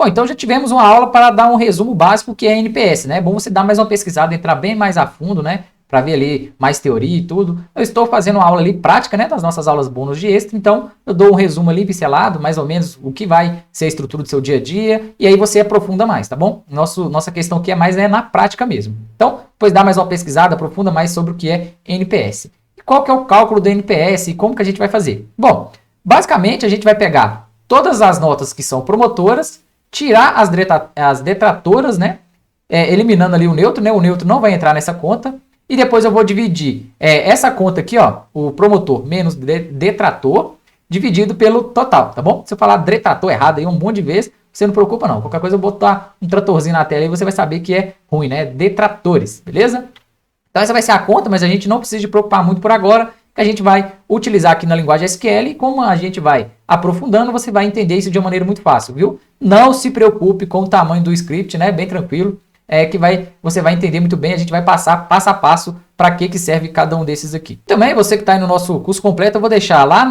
Bom, então já tivemos uma aula para dar um resumo básico que é NPS, né? É bom você dar mais uma pesquisada, entrar bem mais a fundo, né? Para ver ali mais teoria e tudo. Eu estou fazendo uma aula ali prática, né? Das nossas aulas bônus de extra, então eu dou um resumo ali pincelado, mais ou menos o que vai ser a estrutura do seu dia a dia, e aí você aprofunda mais, tá bom? Nossa questão aqui é mais na prática mesmo. Então, depois dá mais uma pesquisada, aprofunda mais sobre o que é NPS. E qual que é o cálculo do NPS e como que a gente vai fazer? Bom, basicamente a gente vai pegar todas as notas que são promotoras, tirar as detratoras, né? Eliminando ali o neutro, né? O neutro não vai entrar nessa conta. E depois eu vou dividir essa conta aqui, ó, o promotor menos detrator, dividido pelo total, tá bom? Se eu falar detrator errado aí um monte de vezes, você não preocupa não. Qualquer coisa eu vou botar um tratorzinho na tela e você vai saber que é ruim, né? Detratores, beleza? Então essa vai ser a conta, mas a gente não precisa de preocupar muito por agora, que a gente vai utilizar aqui na linguagem SQL e como a gente vai aprofundando, você vai entender isso de uma maneira muito fácil, viu? Não se preocupe com o tamanho do script, né? Bem tranquilo, você vai entender muito bem, a gente vai passar passo a passo para que serve cada um desses aqui. Também você que está aí no nosso curso completo, eu vou deixar lá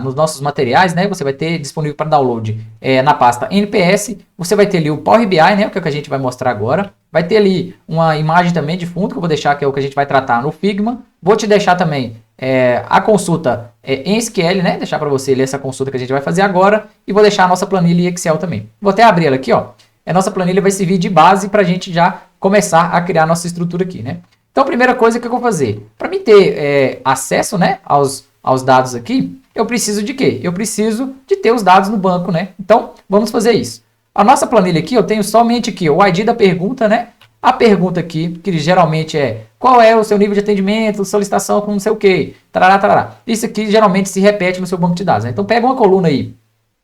nos nossos materiais, né? Você vai ter disponível para download na pasta NPS, você vai ter ali o Power BI, né? Que é o que a gente vai mostrar agora. Vai ter ali uma imagem também de fundo, que eu vou deixar, que é o que a gente vai tratar no Figma. Vou te deixar também a consulta em SQL, né? Deixar para você ler essa consulta que a gente vai fazer agora. E vou deixar a nossa planilha em Excel também. Vou até abrir ela aqui, ó. A nossa planilha vai servir de base para a gente já começar a criar a nossa estrutura aqui, né? Então, a primeira coisa que eu vou fazer, para mim ter acesso, né, aos dados aqui, eu preciso de quê? Eu preciso de ter os dados no banco, né? Então, vamos fazer isso. A nossa planilha aqui, eu tenho somente aqui o ID da pergunta, né? A pergunta aqui, que geralmente é qual é o seu nível de atendimento, solicitação com não sei o quê, tarará, tarará. Isso aqui geralmente se repete no seu banco de dados, né? Então, pega uma coluna aí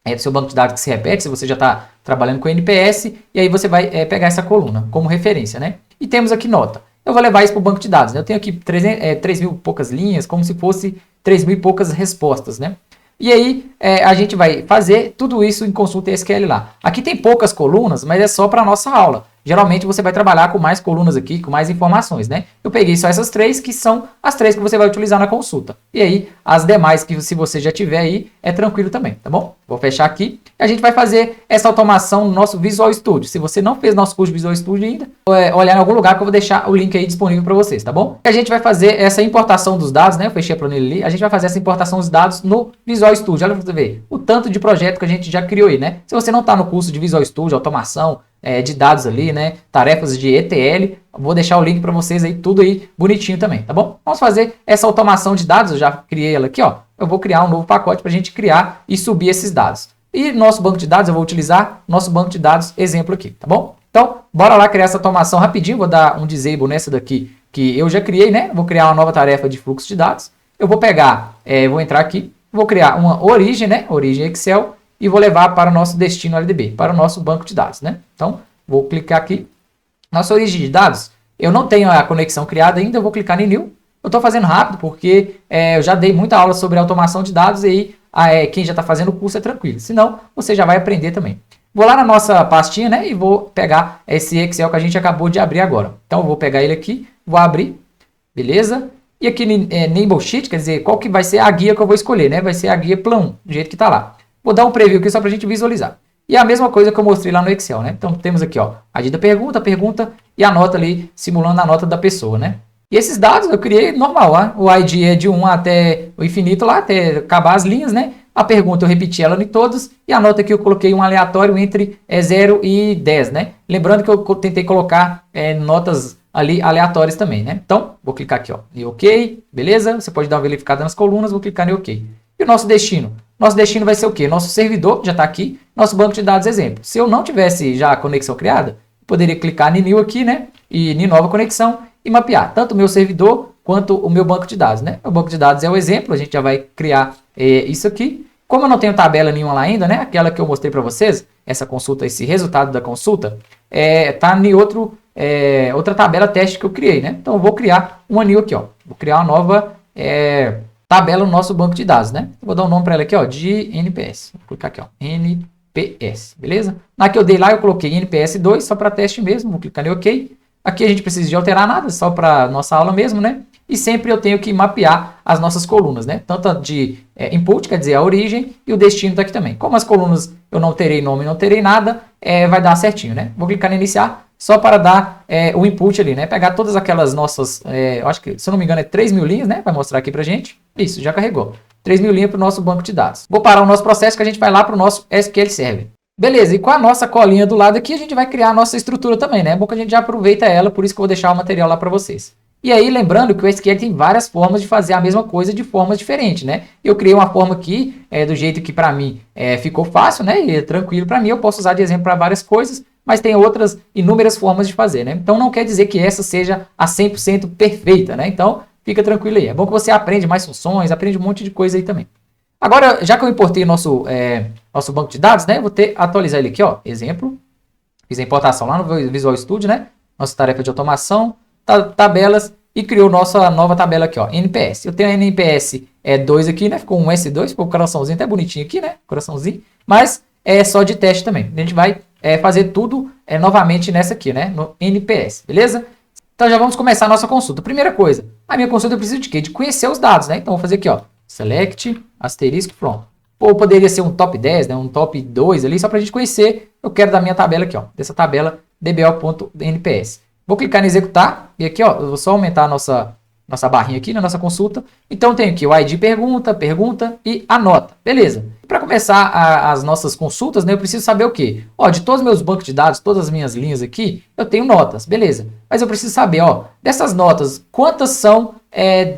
do seu banco de dados que se repete, se você já está trabalhando com NPS, e aí você vai pegar essa coluna como referência, né? E temos aqui nota. Eu vou levar isso para o banco de dados, né? Eu tenho aqui 3 mil e poucas linhas, como se fosse 3 mil e poucas respostas, né? E aí a gente vai fazer tudo isso em consulta SQL lá. Aqui tem poucas colunas, mas é só para a nossa aula. Geralmente você vai trabalhar com mais colunas aqui, com mais informações, né? Eu peguei só essas 3, que são as 3 que você vai utilizar na consulta. E aí, as demais, que se você já tiver aí, é tranquilo também, tá bom? Vou fechar aqui. E a gente vai fazer essa automação no nosso Visual Studio. Se você não fez nosso curso de Visual Studio ainda, olhar em algum lugar que eu vou deixar o link aí disponível para vocês, tá bom? E a gente vai fazer essa importação dos dados, né? Eu fechei a planilha ali. A gente vai fazer essa importação dos dados no Visual Studio. Olha para você ver o tanto de projeto que a gente já criou aí, né? Se você não está no curso de Visual Studio, automação, de dados ali, né? Tarefas de ETL. Vou deixar o link para vocês aí, tudo aí bonitinho também, tá bom? Vamos fazer essa automação de dados. Eu já criei ela aqui, ó. Eu vou criar um novo pacote para a gente criar e subir esses dados. E nosso banco de dados, eu vou utilizar nosso banco de dados exemplo aqui, tá bom? Então, bora lá criar essa automação rapidinho. Vou dar um disable nessa daqui que eu já criei, né? Vou criar uma nova tarefa de fluxo de dados. Eu vou pegar, vou entrar aqui, vou criar uma origem, né? Origem Excel. E vou levar para o nosso destino LDB, para o nosso banco de dados, né? Então, vou clicar aqui. Nossa origem de dados, eu não tenho a conexão criada ainda, eu vou clicar em New. Eu estou fazendo rápido porque eu já dei muita aula sobre automação de dados e aí quem já está fazendo o curso é tranquilo. Senão, você já vai aprender também. Vou lá na nossa pastinha, né? E vou pegar esse Excel que a gente acabou de abrir agora. Então, eu vou pegar ele aqui, vou abrir, beleza? E aqui Enable Sheet, quer dizer, qual que vai ser a guia que eu vou escolher, né? Vai ser a guia Plan 1, do jeito que está lá. Vou dar um preview aqui só para a gente visualizar. E é a mesma coisa que eu mostrei lá no Excel, né? Então, temos aqui, ó, a ID da pergunta, e a nota ali, simulando a nota da pessoa, né? E esses dados eu criei normal, ó. O ID é de 1 até o infinito lá, até acabar as linhas, né? A pergunta eu repeti ela em todas, e a nota aqui eu coloquei um aleatório entre 0 e 10, né? Lembrando que eu tentei colocar notas ali aleatórias também, né? Então, vou clicar aqui, ó, em OK, beleza? Você pode dar uma verificada nas colunas, vou clicar em OK. E o nosso destino? Nosso destino vai ser o quê? Nosso servidor já está aqui, nosso banco de dados exemplo. Se eu não tivesse já a conexão criada, poderia clicar em New aqui, né? E em nova conexão e mapear tanto o meu servidor quanto o meu banco de dados, né? O banco de dados é o exemplo, a gente já vai criar isso aqui. Como eu não tenho tabela nenhuma lá ainda, né? Aquela que eu mostrei para vocês, essa consulta, esse resultado da consulta, tá em outra tabela teste que eu criei, né? Então eu vou criar uma new aqui, ó. Vou criar uma nova tabela no nosso banco de dados, né? Eu vou dar um nome para ela aqui, ó, de NPS. Vou clicar aqui, ó, NPS, beleza? Na que eu dei lá, eu coloquei NPS 2, só para teste mesmo. Vou clicar em OK. Aqui a gente precisa de alterar nada, só para nossa aula mesmo, né? e sempre eu tenho que mapear as nossas colunas, né? Tanto a de input, quer dizer, a origem, e o destino está aqui também. Como as colunas eu não terei nome, não terei nada, vai dar certinho, né? Vou clicar em iniciar, só para dar o input ali, né? Pegar todas aquelas nossas, eu acho que, se eu não me engano, é 3.000 linhas, né? Vai mostrar aqui pra gente. Isso, já carregou. 3.000 linhas para o nosso banco de dados. Vou parar o nosso processo que a gente vai lá para o nosso SQL Server. Beleza, e com a nossa colinha do lado aqui, a gente vai criar a nossa estrutura também, né? É bom que a gente já aproveita ela, por isso que eu vou deixar o material lá para vocês. E aí, lembrando que o SQL tem várias formas de fazer a mesma coisa de formas diferentes, né? Eu criei uma forma aqui, do jeito que para mim ficou fácil, né? E é tranquilo para mim, eu posso usar de exemplo para várias coisas, mas tem outras inúmeras formas de fazer, né? Então não quer dizer que essa seja a 100% perfeita, né? Então fica tranquilo aí. É bom que você aprende mais funções, aprende um monte de coisa aí também. Agora, já que eu importei nosso banco de dados, né? Vou atualizar ele aqui, ó. Exemplo. Fiz a importação lá no Visual Studio, né? Nossa tarefa de automação, tabelas, e criou nossa nova tabela aqui, ó. NPS. Eu tenho a NPS 2 aqui, né? Ficou um S2, ficou um coraçãozinho até bonitinho aqui, né? Coraçãozinho. Mas é só de teste também. A gente vai fazer tudo novamente nessa aqui, né? No NPS, beleza? Então já vamos começar a nossa consulta. Primeira coisa, a minha consulta eu preciso de quê? De conhecer os dados, né? Então vou fazer aqui, ó. Select, asterisco, from. Ou poderia ser um top 10, né? Um top 2 ali, só para a gente conhecer. Eu quero da minha tabela aqui, ó. Dessa tabela dbo.nps. Vou clicar em executar. E aqui, ó, eu vou só aumentar a nossa barrinha aqui na nossa consulta. Então tem aqui o ID pergunta e a nota. Beleza. Para começar as nossas consultas, né, eu preciso saber o quê? Ó, de todos os meus bancos de dados, todas as minhas linhas aqui, eu tenho notas. Beleza. Mas eu preciso saber, ó, dessas notas, quantas são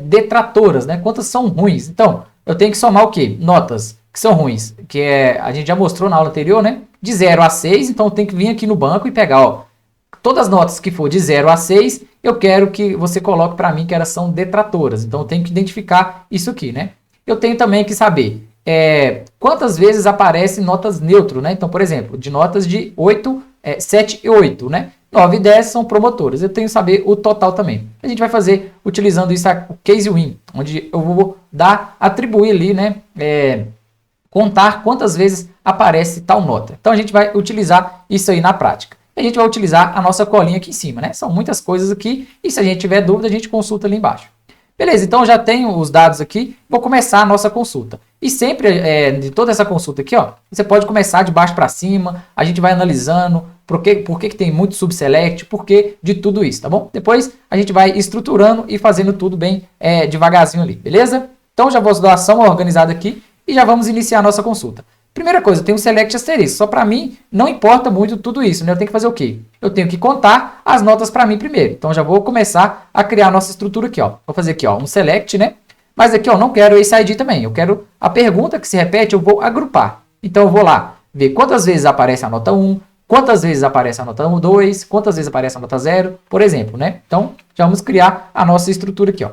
detratoras, né? Quantas são ruins. Então, eu tenho que somar o quê? Notas que são ruins, que a gente já mostrou na aula anterior, né? De 0 a 6, então eu tenho que vir aqui no banco e pegar, ó, todas as notas que for de 0 a 6, eu quero que você coloque para mim que elas são detratoras. Então eu tenho que identificar isso aqui, né? Eu tenho também que saber quantas vezes aparecem notas neutro, né? Então, por exemplo, de notas de 8, 7 e 8, né? 9 e 10 são promotoras. Eu tenho que saber o total também. A gente vai fazer utilizando isso, o case win, onde eu vou atribuir ali, né? Contar quantas vezes aparece tal nota. Então a gente vai utilizar isso aí na prática. A gente vai utilizar a nossa colinha aqui em cima, né? São muitas coisas aqui e se a gente tiver dúvida, a gente consulta ali embaixo. Beleza, então já tenho os dados aqui, vou começar a nossa consulta. E sempre, de toda essa consulta aqui, ó, você pode começar de baixo para cima, a gente vai analisando por que tem muito subselect, por que de tudo isso, tá bom? Depois a gente vai estruturando e fazendo tudo bem devagarzinho ali, beleza? Então já vou dar ação organizada aqui e já vamos iniciar a nossa consulta. Primeira coisa, eu tenho um select asterisco. Só para mim não importa muito tudo isso, né? Eu tenho que fazer o quê? Eu tenho que contar as notas para mim primeiro. Então já vou começar a criar a nossa estrutura aqui, ó. Vou fazer aqui, ó, um select, né? Mas aqui, ó, não quero esse ID também. Eu quero a pergunta que se repete, eu vou agrupar. Então eu vou lá ver quantas vezes aparece a nota 1, quantas vezes aparece a nota 2, quantas vezes aparece a nota 0, por exemplo, né? Então já vamos criar a nossa estrutura aqui, ó.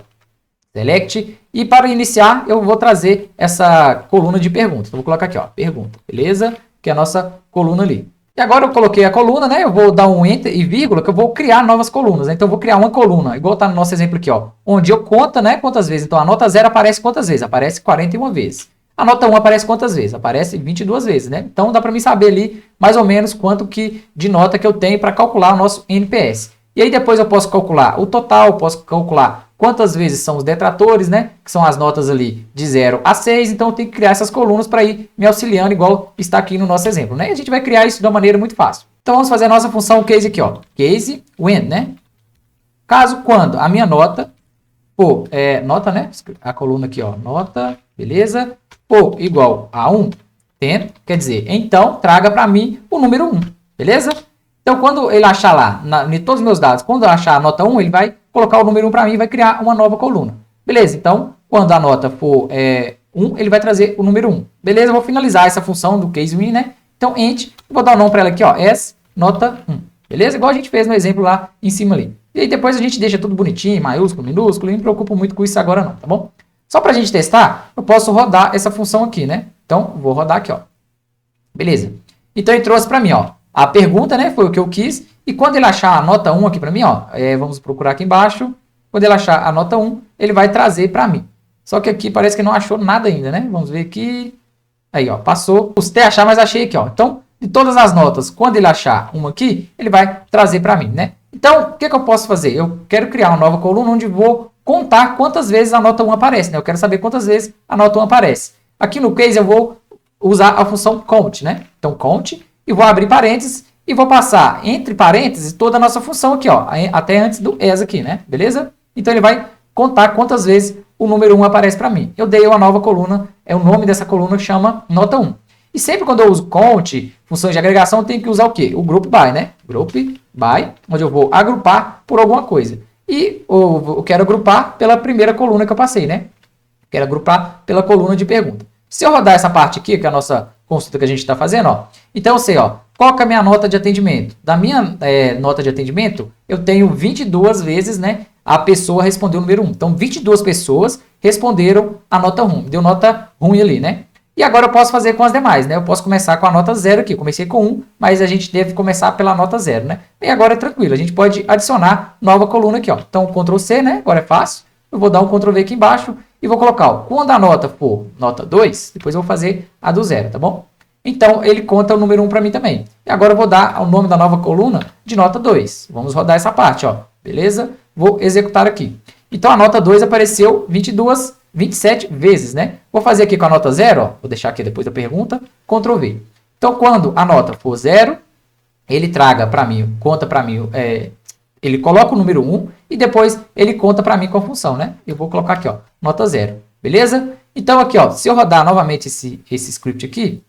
Select, e para iniciar eu vou trazer essa coluna de perguntas. Então, vou colocar aqui, ó, pergunta, beleza? Que é a nossa coluna ali. E agora eu coloquei a coluna, né? Eu vou dar um enter e vírgula, que eu vou criar novas colunas, né? Então eu vou criar uma coluna, igual tá no nosso exemplo aqui, ó, onde eu conto, né, quantas vezes. Então a nota 0 aparece quantas vezes? Aparece 41 vezes. A nota 1 aparece quantas vezes? Aparece 22 vezes, né? Então dá para mim saber ali mais ou menos quanto de nota que eu tenho para calcular o nosso NPS. E aí depois eu posso calcular o total, posso calcular quantas vezes são os detratores, né? Que são as notas ali de 0 a 6. Então eu tenho que criar essas colunas para ir me auxiliando, igual está aqui no nosso exemplo, né? E a gente vai criar isso de uma maneira muito fácil. Então vamos fazer a nossa função case aqui, ó. Case when, né? Caso quando a minha nota for, nota, né? A coluna aqui, ó, nota, beleza? For igual a 1, then, quer dizer, então traga para mim o número 1, beleza? Então, quando ele achar lá, em todos os meus dados, quando eu achar a nota 1, ele vai colocar o número 1 para mim e vai criar uma nova coluna. Beleza? Então, quando a nota for 1, ele vai trazer o número 1. Beleza? Eu vou finalizar essa função do case win, né? Então, int, vou dar o nome para ela aqui, ó, as nota 1. Beleza? Igual a gente fez no exemplo lá em cima ali. E aí depois a gente deixa tudo bonitinho, maiúsculo, minúsculo, e não me preocupo muito com isso agora não, tá bom? Só para a gente testar, eu posso rodar essa função aqui, né? Então, vou rodar aqui, ó. Beleza? Então, ele trouxe para mim, ó, a pergunta, né, foi o que eu quis, e quando ele achar a nota 1 aqui para mim, ó, vamos procurar aqui embaixo, quando ele achar a nota 1, ele vai trazer para mim. Só que aqui parece que não achou nada ainda, né? Vamos ver aqui. Aí, ó, passou. Custei achar, mas achei aqui, ó. Então, de todas as notas, quando ele achar uma aqui, ele vai trazer para mim, né? Então, o que eu posso fazer? Eu quero criar uma nova coluna onde vou contar quantas vezes a nota 1 aparece, né? Eu quero saber quantas vezes a nota 1 aparece. Aqui no case eu vou usar a função count, né? Então count, e vou abrir parênteses e vou passar entre parênteses toda a nossa função aqui, ó, até antes do as aqui, né? Beleza? Então ele vai contar quantas vezes o número 1 aparece para mim. Eu dei uma nova coluna, o nome dessa coluna chama nota 1. E sempre quando eu uso count, funções de agregação, eu tenho que usar o quê? O group by, né? Group by, onde eu vou agrupar por alguma coisa. E eu quero agrupar pela primeira coluna que eu passei, né? Quero agrupar pela coluna de pergunta. Se eu rodar essa parte aqui, que é a nossa consulta que a gente está fazendo, ó. Então eu sei, ó, qual que é a minha nota de atendimento? Da minha nota de atendimento, eu tenho 22 vezes, né? A pessoa respondeu o número 1. Então, 22 pessoas responderam a nota 1. Deu nota ruim ali, né? E agora eu posso fazer com as demais, né? Eu posso começar com a nota 0 aqui. Eu comecei com 1, mas a gente deve começar pela nota 0, né? E agora é tranquilo. A gente pode adicionar nova coluna aqui, ó. Então, Ctrl C, né? Agora é fácil. Eu vou dar um Ctrl V aqui embaixo e vou colocar, ó, quando a nota for nota 2, depois eu vou fazer a do 0, tá bom? Então, ele conta o número 1 para mim também. E agora eu vou dar o nome da nova coluna de nota 2. Vamos rodar essa parte, ó. Beleza? Vou executar aqui. Então, a nota 2 apareceu 27 vezes, né? Vou fazer aqui com a nota 0, ó. Vou deixar aqui depois da pergunta. Ctrl V. Então, quando a nota for 0, ele traga para mim, conta para mim, ele coloca o número 1 e depois ele conta para mim com a função, né? Eu vou colocar aqui, ó, nota 0. Beleza? Então, aqui, ó, se eu rodar novamente esse script aqui,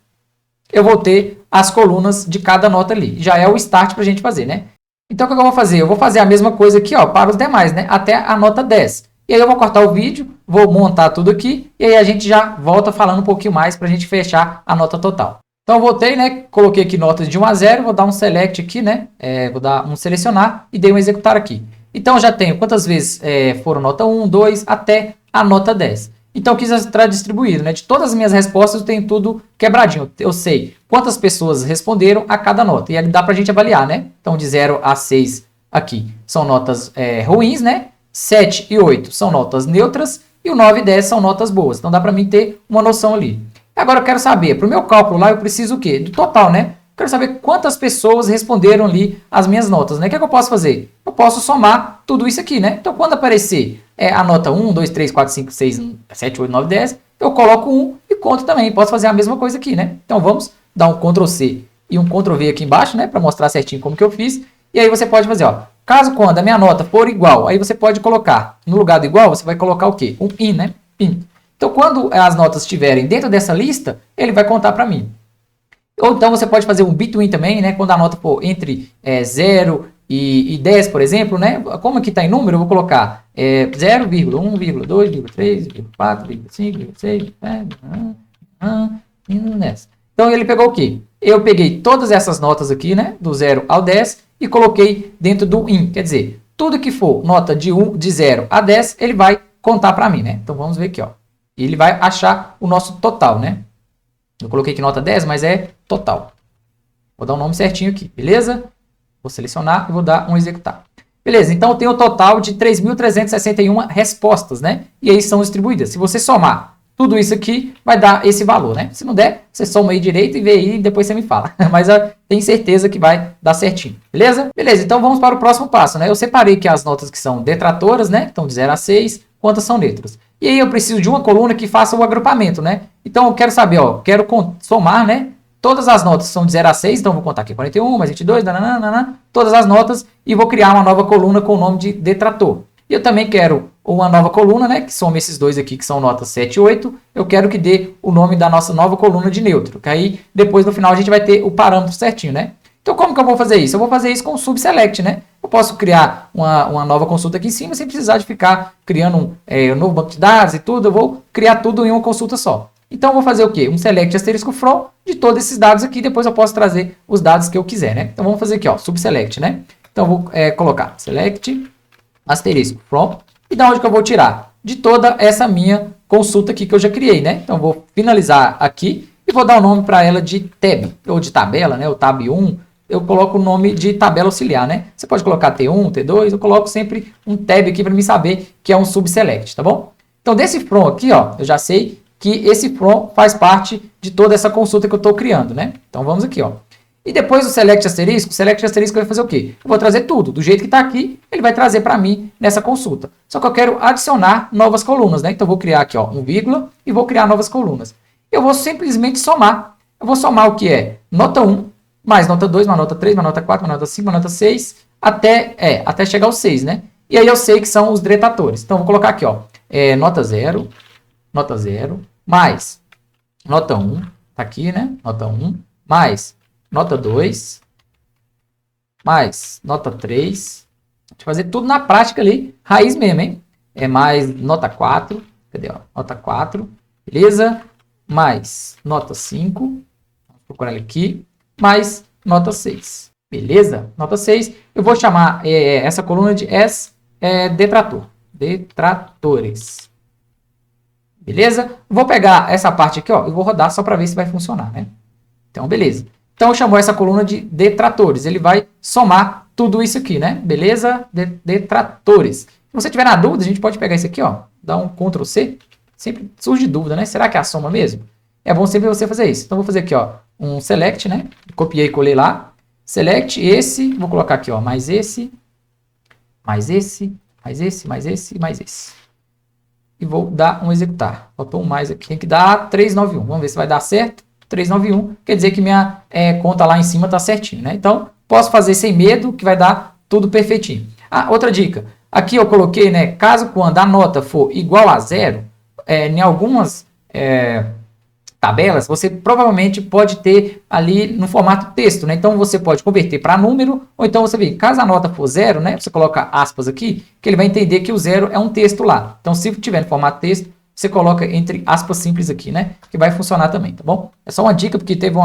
eu vou ter as colunas de cada nota ali. Já é o start para a gente fazer, né? Então, o que eu vou fazer? Eu vou fazer a mesma coisa aqui, ó, para os demais, né? Até a nota 10. E aí eu vou cortar o vídeo, vou montar tudo aqui, e aí a gente já volta falando um pouquinho mais para a gente fechar a nota total. Então, eu voltei, né? Coloquei aqui notas de 1 a 0, vou dar um select aqui, né? Vou dar um selecionar e dei um executar aqui. Então, eu já tenho quantas vezes foram nota 1, 2, até a nota 10. Então, eu quis estar distribuído, né? De todas as minhas respostas, eu tenho tudo quebradinho. Eu sei quantas pessoas responderam a cada nota. E aí dá pra gente avaliar, né? Então, de 0 a 6 aqui são notas ruins, né? 7 e 8 são notas neutras. E o 9 e 10 são notas boas. Então, dá pra mim ter uma noção ali. Agora, eu quero saber, para o meu cálculo lá, eu preciso o quê? Do total, né? Quero saber quantas pessoas responderam ali as minhas notas, né? O que é que eu posso fazer? Eu posso somar tudo isso aqui, né? Então, quando aparecer a nota 1, 2, 3, 4, 5, 6, 7, 8, 9, 10, eu coloco 1 e conto também. Posso fazer a mesma coisa aqui, né? Então, vamos dar um Ctrl C e um Ctrl V aqui embaixo, né? Para mostrar certinho como que eu fiz. E aí você pode fazer, ó. Caso quando a minha nota for igual, aí você pode colocar, no lugar do igual, você vai colocar o quê? Um in, né? In. Então, quando as notas estiverem dentro dessa lista, ele vai contar para mim. Ou então, você pode fazer um between também, né? Quando a nota for entre 0 e 10, por exemplo, né? Como aqui está em número, eu vou colocar 0, 1, 2, 3, 4, 5, 6, 7, nessa. Então, ele pegou o quê? Eu peguei todas essas notas aqui, né? Do 0 ao 10 e coloquei dentro do in. Quer dizer, tudo que for nota de 0 a 10, ele vai contar para mim, né? Então, vamos ver aqui, ó. E ele vai achar o nosso total, né? Eu coloquei aqui nota 10, mas é total. Vou dar o nome certinho aqui, beleza? Vou selecionar e vou dar um executar. Beleza, então eu tenho o total de 3.361 respostas, né? E aí são distribuídas. Se você somar tudo isso aqui, vai dar esse valor, né? Se não der, você soma aí direito e vê aí e depois você me fala. Mas eu tenho certeza que vai dar certinho, beleza? Beleza, então vamos para o próximo passo, né? Eu separei aqui as notas que são detratoras, né? Então de 0 a 6, quantas são neutras. E aí eu preciso de uma coluna que faça o agrupamento, né? Então eu quero saber, ó, quero somar, né? Todas as notas são de 0 a 6, então eu vou contar aqui 41, mais 22, nananana, todas as notas, e vou criar uma nova coluna com o nome de detrator. E eu também quero uma nova coluna, né? Que são esses dois aqui, que são notas 7 e 8. Eu quero que dê o nome da nossa nova coluna de neutro. Que aí, depois, no final, a gente vai ter o parâmetro certinho, né? Então, como que eu vou fazer isso? Eu vou fazer isso com o subselect, né? Eu posso criar uma nova consulta aqui em cima sem precisar de ficar criando um novo banco de dados e tudo. Eu vou criar tudo em uma consulta só. Então, eu vou fazer o quê? Um select asterisco from de todos esses dados aqui. Depois eu posso trazer os dados que eu quiser, né? Então, vamos fazer aqui, ó, subselect, né? Então, eu vou colocar select asterisco from. E da onde que eu vou tirar? De toda essa minha consulta aqui que eu já criei, né? Então, eu vou finalizar aqui e vou dar o nome para ela de tab, ou de tabela, né? O tab 1. Eu coloco o nome de tabela auxiliar, né? Você pode colocar T1, T2, eu coloco sempre um tab aqui para me saber que é um subselect, tá bom? Então, desse from aqui, ó, eu já sei que esse from faz parte de toda essa consulta que eu estou criando, né? Então, vamos aqui, ó. E depois o select asterisco vai fazer o quê? Eu vou trazer tudo, do jeito que está aqui, ele vai trazer para mim nessa consulta. Só que eu quero adicionar novas colunas, né? Então eu vou criar aqui, ó, um vírgula e vou criar novas colunas. Eu vou simplesmente somar. Eu vou somar o que é nota 1, mais nota 2, mais nota 3, mais nota 4, mais nota 5, mais nota 6, até chegar ao 6, né? E aí eu sei que são os detratores. Então eu vou colocar aqui, ó, nota 0, mais nota 1, tá aqui, né? Nota 1, mais nota 2, mais nota 3. Deixa eu fazer tudo na prática ali, raiz mesmo, hein? Mais nota 4, cadê, ó? Nota 4, beleza? Mais nota 5, vou procurar ele aqui, mais nota 6, beleza? Nota 6, eu vou chamar essa coluna de detratores, beleza? Vou pegar essa parte aqui, ó, e vou rodar só para ver se vai funcionar, né? Então, beleza. Então, chamou essa coluna de detratores. Ele vai somar tudo isso aqui, né? Beleza? Detratores. Se você tiver na dúvida, a gente pode pegar isso aqui, ó, dar um Ctrl C. Sempre surge dúvida, né? Será que é a soma mesmo? É bom sempre você fazer isso. Então, vou fazer aqui, ó, um select, né? Copiei e colei lá. Select esse, vou colocar aqui, ó, mais esse, mais esse, mais esse, mais esse, mais esse. E vou dar um executar. Faltou um mais aqui. Tem que dar 391. Vamos ver se vai dar certo. 391 quer dizer que minha conta lá em cima está certinho, né? Então, posso fazer sem medo que vai dar tudo perfeitinho. Ah, outra dica. Aqui eu coloquei, né? Caso quando a nota for igual a 0, em algumas tabelas, você provavelmente pode ter ali no formato texto, né? Então, você pode converter para número, ou então você vê, caso a nota for 0, né? Você coloca aspas aqui, que ele vai entender que o 0 é um texto lá. Então, se tiver no formato texto, você coloca entre aspas simples aqui, né? Que vai funcionar também, tá bom? É só uma dica, porque teve um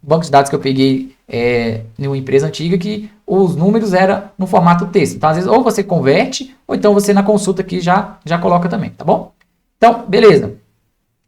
banco de dados que eu peguei em uma empresa antiga que os números eram no formato texto. Então, às vezes, ou você converte, ou então você na consulta aqui já coloca também, tá bom? Então, beleza.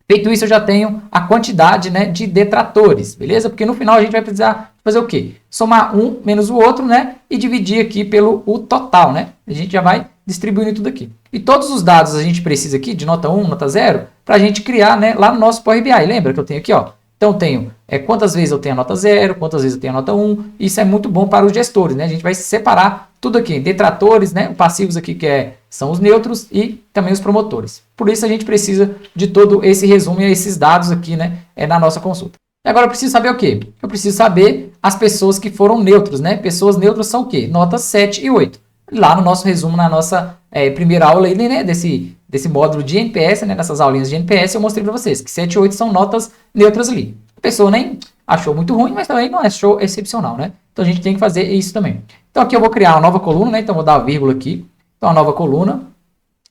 Feito isso, eu já tenho a quantidade, né, de detratores, beleza? Porque no final a gente vai precisar fazer o quê? Somar um menos o outro, né? E dividir aqui pelo o total, né? A gente já vai distribuindo tudo aqui. E todos os dados a gente precisa aqui, de nota 1, nota 0, para a gente criar, né, lá no nosso Power BI. Lembra que eu tenho aqui, ó? Então, eu tenho quantas vezes eu tenho a nota 0, quantas vezes eu tenho a nota 1. Isso é muito bom para os gestores, né? A gente vai separar tudo aqui. Detratores, né? Passivos aqui que são os neutros e também os promotores. Por isso, a gente precisa de todo esse resumo e esses dados aqui, né? Na nossa consulta. E agora eu preciso saber o quê? Eu preciso saber as pessoas que foram neutros, né? Pessoas neutras são o quê? Notas 7 e 8. Lá no nosso resumo, na nossa primeira aula aí, né, desse módulo de NPS, né, nessas aulinhas de NPS, eu mostrei para vocês que 7 e 8 são notas neutras ali. A pessoa nem achou muito ruim, mas também não achou excepcional, né? Então a gente tem que fazer isso também. Então aqui eu vou criar uma nova coluna, né? Então vou dar uma vírgula aqui. Então uma nova coluna.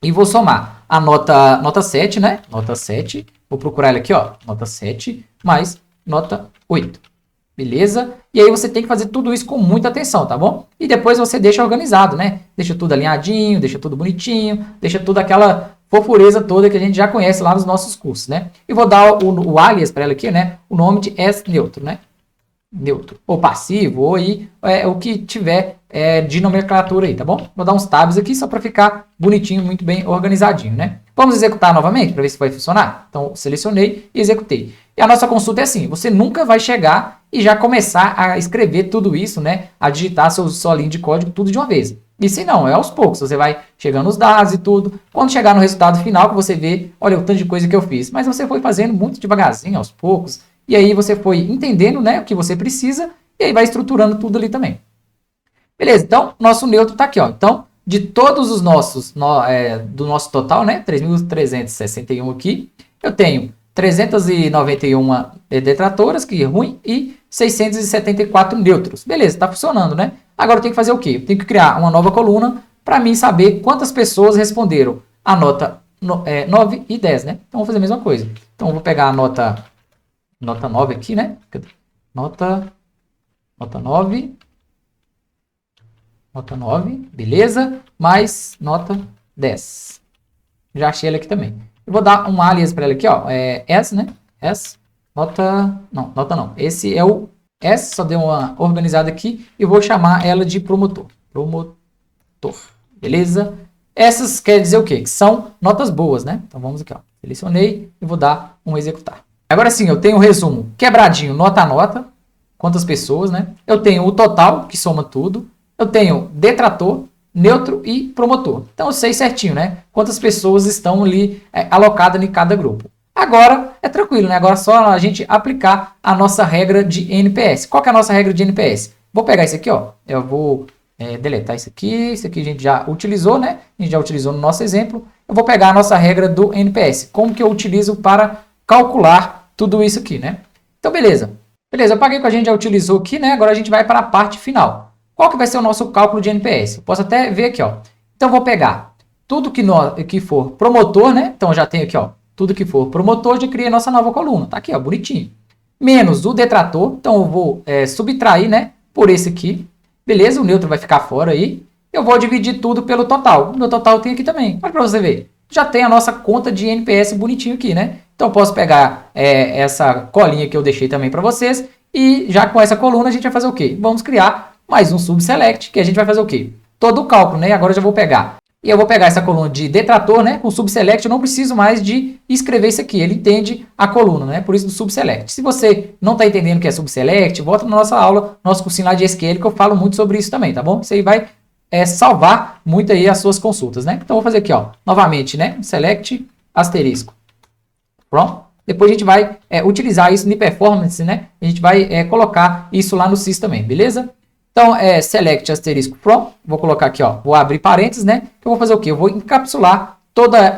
E vou somar a nota 7, né? Nota 7. Vou procurar ela aqui, ó. Nota 7 mais nota 8. Beleza? E aí você tem que fazer tudo isso com muita atenção, tá bom? E depois você deixa organizado, né? Deixa tudo alinhadinho, deixa tudo bonitinho, deixa tudo aquela fofureza toda que a gente já conhece lá nos nossos cursos, né? E vou dar o alias para ela aqui, né? O nome de neutro, né? Neutro. Ou passivo, ou aí o que tiver de nomenclatura aí, tá bom? Vou dar uns tabs aqui só para ficar bonitinho, muito bem organizadinho, né? Vamos executar novamente para ver se vai funcionar? Então, selecionei e executei. E a nossa consulta é assim, você nunca vai chegar e já começar a escrever tudo isso, né? A digitar sua linha de código tudo de uma vez. E se não, é aos poucos, você vai chegando os dados e tudo. Quando chegar no resultado final, que você vê, olha o tanto de coisa que eu fiz. Mas você foi fazendo muito devagarzinho, aos poucos. E aí você foi entendendo, né, o que você precisa. E aí vai estruturando tudo ali também. Beleza, então, nosso neutro está aqui, ó. Então, de todos os nossos, do nosso total, né, 3.361 aqui, eu tenho 391 detratoras, que é ruim, e 674 neutros. Beleza, está funcionando, né? Agora eu tenho que fazer o quê? Eu tenho que criar uma nova coluna para mim saber quantas pessoas responderam a nota 9 e 10, né? Então, vou fazer a mesma coisa. Então, eu vou pegar a nota 9 aqui, né? Nota 9. Nota 9, beleza? Mais nota 10. Já achei ela aqui também. Eu vou dar um alias para ela aqui, ó. S, né? S. Nota não. Esse é o S, só deu uma organizada aqui. E vou chamar ela de promotor. Promotor. Beleza? Essas quer dizer o quê? Que são notas boas, né? Então vamos aqui, ó. Selecionei e vou dar um executar. Agora sim, eu tenho o resumo quebradinho, nota a nota. quantas pessoas, né? Eu tenho o total, que soma tudo. Eu tenho detrator, neutro e promotor. Então eu sei certinho, né? Quantas pessoas estão ali alocadas em cada grupo. Agora é tranquilo, né? Agora é só a gente aplicar a nossa regra de NPS. Qual que é a nossa regra de NPS? Vou pegar isso aqui, ó. Eu vou deletar isso aqui a gente já utilizou, né? A gente já utilizou no nosso exemplo. Eu vou pegar a nossa regra do NPS. Como que eu utilizo para calcular tudo isso aqui, né? Então, beleza. Beleza, eu paguei que a gente já utilizou aqui, né? Agora a gente vai para a parte final. Qual que vai ser o nosso cálculo de NPS? Eu posso até ver aqui, ó. Então, eu vou pegar tudo que for promotor, né? Então, eu já tenho aqui, ó. Tudo que for promotor, já criei a nossa nova coluna. Tá aqui, ó, bonitinho. Menos o detrator. Então, eu vou subtrair, né? Por esse aqui. Beleza, o neutro vai ficar fora aí. Eu vou dividir tudo pelo total. O meu total tem aqui também. Olha para você ver. Já tem a nossa conta de NPS bonitinho aqui, né? Então, eu posso pegar essa colinha que eu deixei também para vocês. E já com essa coluna, a gente vai fazer o quê? Vamos criar mais um subselect, que a gente vai fazer o quê? Todo o cálculo, né? Agora eu já vou pegar. E eu vou pegar essa coluna de detrator, né? Com subselect, eu não preciso mais de escrever isso aqui. Ele entende a coluna, né? Por isso do subselect. Se você não está entendendo o que é subselect, volta na nossa aula, nosso cursinho lá de SQL, que eu falo muito sobre isso também, tá bom? Isso aí vai salvar muito aí as suas consultas, né? Então, eu vou fazer aqui, ó. Novamente, né? Select, asterisco. Pronto. Depois a gente vai utilizar isso no performance, né? A gente vai colocar isso lá no sys também, beleza? Então, select asterisco from, vou colocar aqui, ó, vou abrir parênteses, né? Eu vou fazer o quê? Eu vou encapsular toda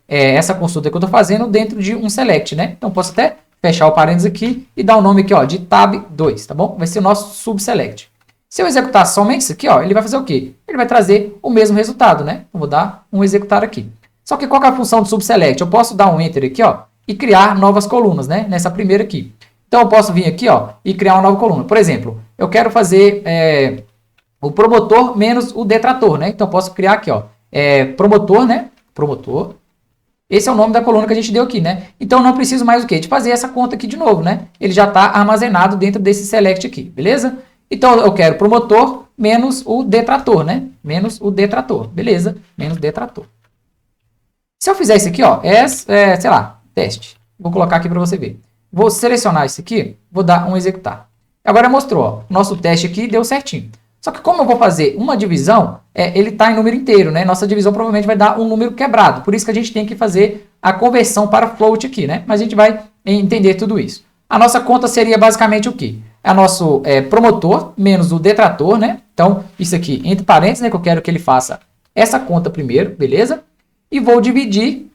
essa consulta que eu estou fazendo dentro de um select, né? Então, posso até fechar o parênteses aqui e dar o nome aqui, ó, de tab 2, tá bom? Vai ser o nosso subselect. Se eu executar somente isso aqui, ó, ele vai fazer o quê? Ele vai trazer o mesmo resultado, né? Eu vou dar um executar aqui. Só que qual que é a função do subselect? Eu posso dar um enter aqui, ó, e criar novas colunas, né? Nessa primeira aqui. Então, eu posso vir aqui, ó, e criar uma nova coluna. Por exemplo, eu quero fazer o promotor menos o detrator, né? Então, eu posso criar aqui, ó, promotor, né? Promotor. Esse é o nome da coluna que a gente deu aqui, né? Então, eu não preciso mais o quê? De fazer essa conta aqui de novo, né? Ele já está armazenado dentro desse select aqui, beleza? Então, eu quero promotor menos o detrator, né? Menos o detrator, beleza? Menos detrator. Se eu fizer isso aqui, ó, sei lá, teste. Vou colocar aqui para você ver. Vou selecionar isso aqui, vou dar um executar. Agora mostrou, ó, nosso teste aqui deu certinho. Só que como eu vou fazer uma divisão, ele está em número inteiro, né? Nossa divisão provavelmente vai dar um número quebrado. Por isso que a gente tem que fazer a conversão para float aqui, né? Mas a gente vai entender tudo isso. A nossa conta seria basicamente o quê? É o nosso promotor menos o detrator, né? Então, isso aqui entre parênteses, né? Que eu quero que ele faça essa conta primeiro, beleza? E vou dividir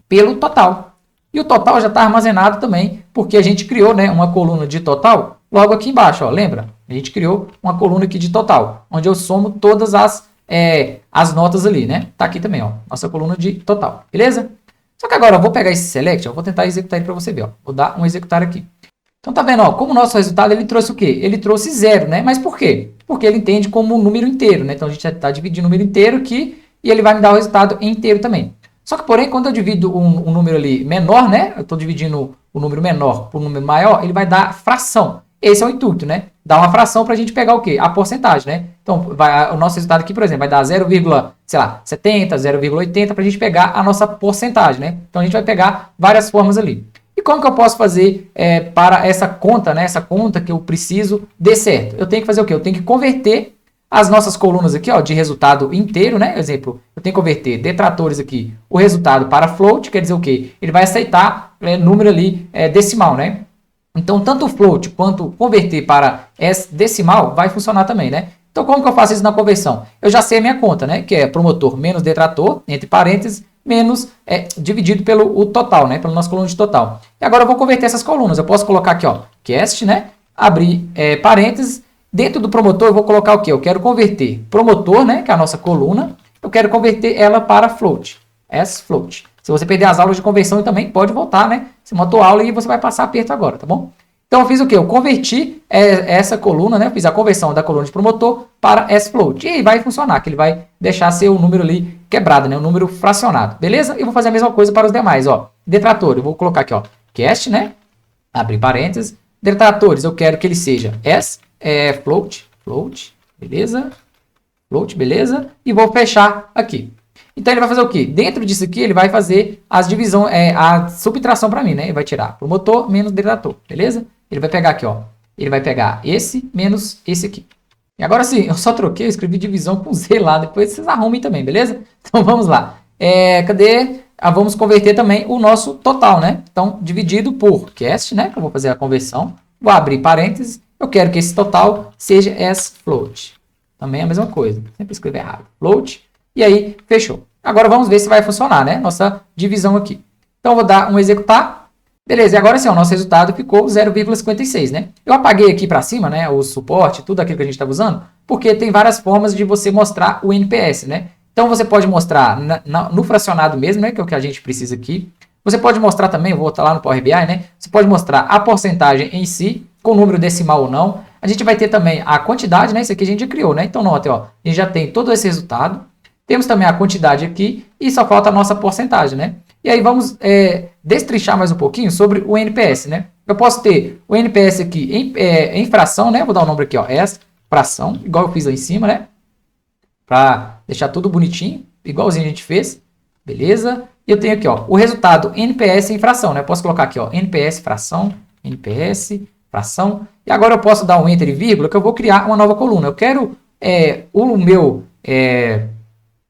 pelo total. E o total já está armazenado também, porque a gente criou, né, uma coluna de total logo aqui embaixo, ó, lembra? A gente criou uma coluna aqui de total, onde eu somo todas as notas ali, né? Tá aqui também, ó, nossa coluna de total, beleza? Só que agora eu vou pegar esse select, ó, vou tentar executar ele para você ver, ó. Vou dar um executar aqui. Então tá vendo, ó, como o nosso resultado ele trouxe o quê? Ele trouxe 0, né? Mas por quê? Porque ele entende como um número inteiro, né? Então a gente está dividindo o número inteiro aqui e ele vai me dar o resultado inteiro também. Só que, porém, quando eu divido um número ali menor, né? Eu estou dividindo o número menor por um número maior, ele vai dar fração. Esse é o intuito, né? Dar uma fração para a gente pegar o quê? A porcentagem, né? Então, o nosso resultado aqui, por exemplo, vai dar 0,70, 0,80 para a gente pegar a nossa porcentagem, né? Então, a gente vai pegar várias formas ali. E como que eu posso fazer para essa conta, né? Essa conta que eu preciso dê certo? Eu tenho que fazer o quê? Eu tenho que converter as nossas colunas aqui, ó, de resultado inteiro, né? Exemplo, eu tenho que converter detratores aqui, o resultado para float, quer dizer o quê? Ele vai aceitar número ali decimal, né? Então, tanto o float quanto converter para decimal vai funcionar também, né? Então, como que eu faço isso na conversão? Eu já sei a minha conta, né? Que é promotor menos detrator, entre parênteses, menos dividido pelo total, né? Pela nossa coluna de total. E agora eu vou converter essas colunas. Eu posso colocar aqui, ó, cast, né? Abrir parênteses. Dentro do promotor eu vou colocar o quê? Eu quero converter promotor, né, que é a nossa coluna, eu quero converter ela para float, float. Se você perder as aulas de conversão, também pode voltar, né? Você montou a aula e você vai passar aperto agora, tá bom? Então eu fiz o quê? Eu converti essa coluna, né? Eu fiz a conversão da coluna de promotor para float. E aí vai funcionar, que ele vai deixar ser o número ali quebrado, né? O número fracionado, beleza? E vou fazer a mesma coisa para os demais, ó. Detrator, eu vou colocar aqui, ó, cast, né? Abrir parênteses. Detratores, eu quero que ele seja float, beleza? Float, beleza? E vou fechar aqui. Então, ele vai fazer o quê? Dentro disso aqui, ele vai fazer as divisão, a subtração para mim, né? Ele vai tirar promotor menos detrator, beleza? Ele vai pegar aqui, ó, Ele vai pegar esse menos esse aqui. E agora sim, eu só troquei, eu escrevi divisão com Z lá, depois vocês arrumem também, beleza? Então vamos lá. Cadê? Vamos converter também o nosso total, né? Então, dividido por cast, né? Que eu vou fazer a conversão. Vou abrir parênteses. Eu quero que esse total seja as float. Também é a mesma coisa. Sempre escrevo errado. Float. E aí, fechou. Agora vamos ver se vai funcionar, né? Nossa divisão aqui. Então, eu vou dar um executar. Beleza, e agora sim, o nosso resultado ficou 0,56, né? Eu apaguei aqui para cima, né, o suporte, tudo aquilo que a gente estava usando, porque tem várias formas de você mostrar o NPS, né? Então, você pode mostrar no fracionado mesmo, né, que é o que a gente precisa aqui. Você pode mostrar também, eu vou voltar lá no Power BI, né? Você pode mostrar a porcentagem em si, com número decimal ou não. A gente vai ter também a quantidade, né? Isso aqui a gente já criou, né? Então, nota, ó, a gente já tem todo esse resultado. Temos também a quantidade aqui e só falta a nossa porcentagem, né? E aí vamos destrinchar mais um pouquinho sobre o NPS, né? Eu posso ter o NPS aqui em fração, né? Vou dar o nome aqui, ó, essa fração, igual eu fiz lá em cima, né? Para deixar tudo bonitinho, igualzinho a gente fez, beleza? E eu tenho aqui, ó, o resultado NPS em fração, né? Eu posso colocar aqui, ó, NPS fração, NPS fração. E agora eu posso dar um enter e vírgula, que eu vou criar uma nova coluna. Eu quero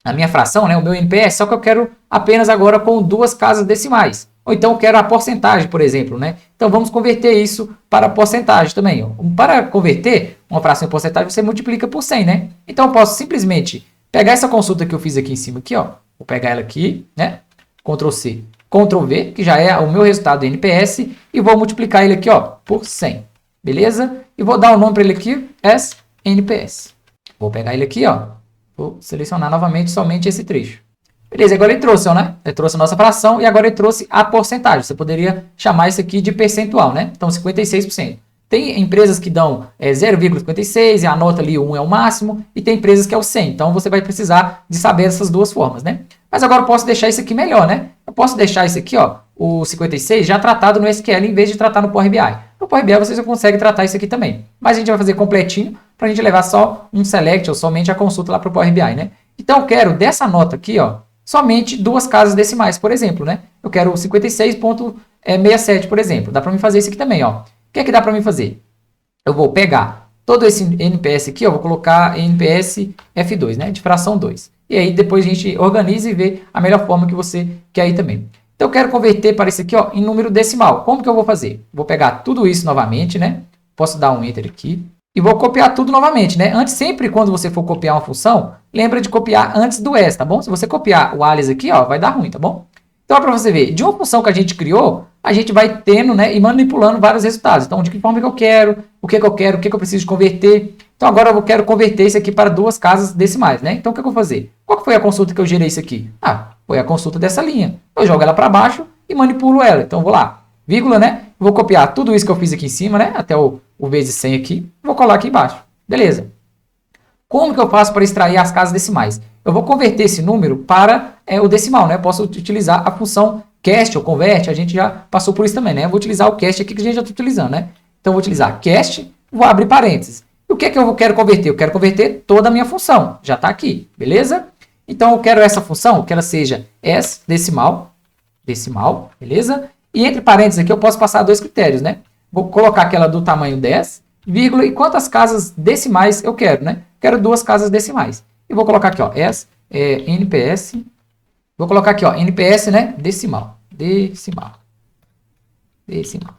a minha fração, né, o meu NPS, só que eu quero apenas agora com duas casas decimais. Ou então eu quero a porcentagem, por exemplo, né? Então vamos converter isso para porcentagem também. Ó. Para converter uma fração em porcentagem, você multiplica por 100, né? Então eu posso simplesmente pegar essa consulta que eu fiz aqui em cima, aqui, ó. Vou pegar ela aqui, né? Ctrl C, Ctrl V, que já é o meu resultado do NPS, e vou multiplicar ele aqui, ó, por 100. Beleza? E vou dar o nome para ele aqui, as NPS. Vou pegar ele aqui, ó. Vou selecionar novamente somente esse trecho. Beleza, agora ele trouxe, né? Ele trouxe a nossa fração e agora ele trouxe a porcentagem. Você poderia chamar isso aqui de percentual, né? Então, 56%. Tem empresas que dão 0,56 e a nota ali 1 é o máximo, e tem empresas que é o 100. Então, você vai precisar de saber essas duas formas, né? Mas agora eu posso deixar isso aqui melhor, né? Eu posso deixar isso aqui, ó, o 56 já tratado no SQL em vez de tratar no Power BI. No Power BI você já consegue tratar isso aqui também. Mas a gente vai fazer completinho para a gente levar só um select ou somente a consulta lá para o Power BI, né? Então eu quero dessa nota aqui, ó, somente duas casas decimais, por exemplo, né? Eu quero 56,67, por exemplo. Dá para mim fazer isso aqui também, ó. O que é que dá para mim fazer? Eu vou pegar todo esse NPS aqui, ó, vou colocar NPS F2, né? De fração 2. E aí depois a gente organiza e vê a melhor forma que você quer aí também. Então eu quero converter para isso aqui, ó, em número decimal. Como que eu vou fazer? Vou pegar tudo isso novamente, né? Posso dar um enter aqui. E vou copiar tudo novamente, né? Antes, sempre quando você for copiar uma função, lembra de copiar antes do S, tá bom? Se você copiar o alias aqui, ó, vai dar ruim, tá bom? Então, para você ver, de uma função que a gente criou, a gente vai tendo, né, e manipulando vários resultados. Então, de que forma que eu quero, o que eu quero, o que eu preciso converter. Então, agora eu quero converter isso aqui para duas casas decimais, né? Então, o que eu vou fazer? Qual que foi a consulta que eu gerei isso aqui? Ah, foi a consulta dessa linha. Eu jogo ela para baixo e manipulo ela. Então, vou lá, vírgula, né? Vou copiar tudo isso que eu fiz aqui em cima, né? Até o vezes 100 aqui. Vou colar aqui embaixo. Beleza. Como que eu faço para extrair as casas decimais? Eu vou converter esse número para o decimal, né? Eu posso utilizar a função cast ou convert. A gente já passou por isso também, né? Eu vou utilizar o cast aqui que a gente já está utilizando, né? Então, eu vou utilizar cast, vou abrir parênteses. E o que é que eu quero converter? Eu quero converter toda a minha função. Já está aqui, beleza? Então, eu quero essa função que ela seja s decimal, beleza? E entre parênteses aqui eu posso passar dois critérios, né? Vou colocar aquela do tamanho 10, vírgula, e quantas casas decimais eu quero, né? Quero duas casas decimais. E vou colocar aqui, ó, NPS. Vou colocar aqui, ó, NPS, né? Decimal.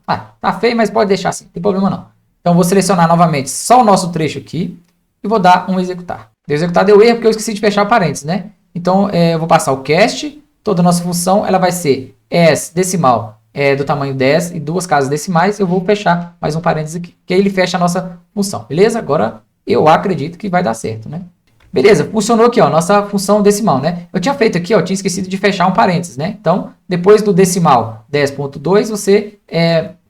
Ah, tá feio, mas pode deixar assim, não tem problema não. Então, vou selecionar novamente só o nosso trecho aqui e vou dar um executar. Deu executar, deu erro porque eu esqueci de fechar parênteses, né? Então, eu vou passar o cast, toda a nossa função, ela vai ser s decimal do tamanho 10 e duas casas decimais. Eu vou fechar mais um parênteses aqui, que aí ele fecha a nossa função, beleza? Agora, eu acredito que vai dar certo, né? Beleza, funcionou aqui, ó, nossa função decimal, né? Eu tinha feito aqui, ó, tinha esquecido de fechar um parênteses, né? Então, depois do decimal 10.2, você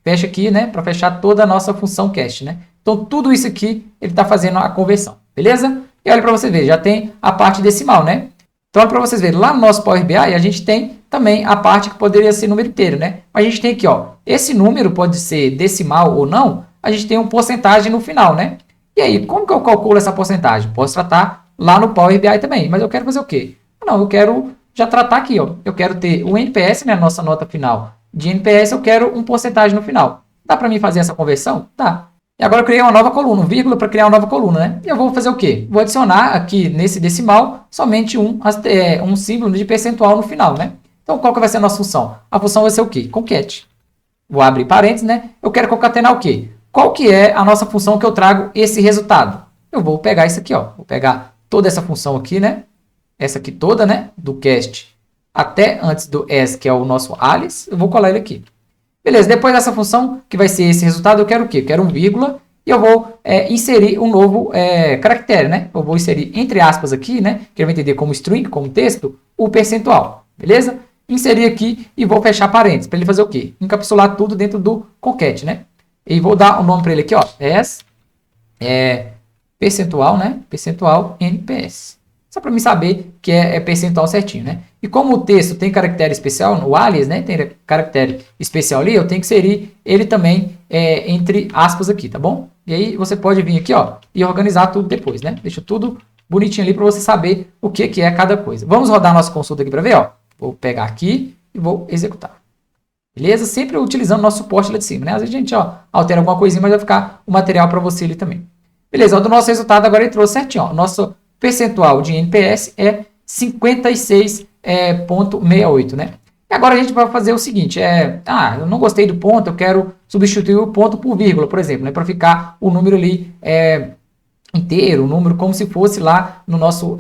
fecha aqui, né? Para fechar toda a nossa função cast, né? Então, tudo isso aqui, ele está fazendo a conversão, beleza? E olha para você ver, já tem a parte decimal, né? Então, olha para vocês verem, lá no nosso Power BI, a gente tem também a parte que poderia ser número inteiro, né? Mas a gente tem aqui, ó, esse número pode ser decimal ou não, a gente tem uma porcentagem no final, né? E aí, como que eu calculo essa porcentagem? Posso tratar lá no Power BI também, mas eu quero fazer o quê? Não, eu quero já tratar aqui, ó. Eu quero ter o NPS, né, a nossa nota final de NPS, eu quero um porcentagem no final. Dá para mim fazer essa conversão? Dá. E agora eu criei uma nova coluna, um vírgula para criar uma nova coluna, né? E eu vou fazer o quê? Vou adicionar aqui nesse decimal somente um símbolo de percentual no final, né? Então, qual que vai ser a nossa função? A função vai ser o quê? Concat. Vou abrir parênteses, né? Eu quero concatenar o quê? Qual que é a nossa função que eu trago esse resultado? Eu vou pegar isso aqui, ó. Vou pegar toda essa função aqui, né? Essa aqui toda, né? Do cast até antes do as, que é o nosso alias. Eu vou colar ele aqui. Beleza, depois dessa função, que vai ser esse resultado, eu quero o quê? Eu quero um vírgula e eu vou inserir um novo caractere, né? Eu vou inserir entre aspas aqui, né? Que eu vou entender como string, como texto, o percentual. Beleza? Inserir aqui e vou fechar parênteses, para ele fazer o quê? Encapsular tudo dentro do concat, né? E vou dar o nome para ele aqui, ó, as percentual, né? Percentual NPS. Só para mim saber que é percentual certinho, né? E como o texto tem caractere especial, no alias, né? Tem caractere especial ali, eu tenho que inserir ele também entre aspas aqui, tá bom? E aí você pode vir aqui, ó, e organizar tudo depois, né? Deixa tudo bonitinho ali para você saber o que é cada coisa. Vamos rodar nossa consulta aqui para ver, ó. Vou pegar aqui e vou executar. Beleza? Sempre utilizando o nosso suporte lá de cima, né? Às vezes a gente, ó, altera alguma coisinha, mas vai ficar o material para você ali também. Beleza? Do nosso resultado agora entrou certinho, ó. Nosso percentual de NPS é 56,68, né? E agora a gente vai fazer o seguinte, eu não gostei do ponto, eu quero substituir o ponto por vírgula, por exemplo, né? Para ficar o número ali inteiro, o número como se fosse lá no nosso